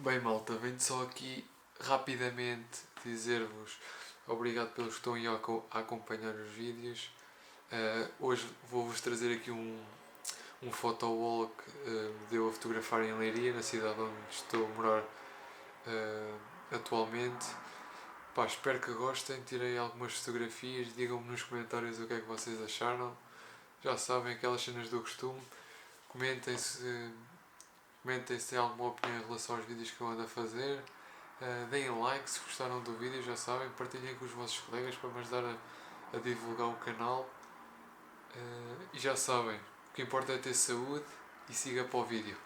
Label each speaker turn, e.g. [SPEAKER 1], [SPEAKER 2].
[SPEAKER 1] Bem, malta, venho só aqui rapidamente dizer-vos obrigado pelos que estão aí a acompanhar os vídeos. Hoje vou-vos trazer aqui um PhotoWalk de eu a fotografar em Leiria, na cidade onde estou a morar atualmente. Pá, espero que gostem, tirei algumas fotografias, digam-me nos comentários o que é que vocês acharam. Já sabem, aquelas cenas do costume. Comentem se têm alguma opinião em relação aos vídeos que eu ando a fazer. Deem like se gostaram do vídeo, já sabem. Partilhem com os vossos colegas para me ajudar a divulgar o canal. E já sabem, o que importa é ter saúde e siga para o vídeo.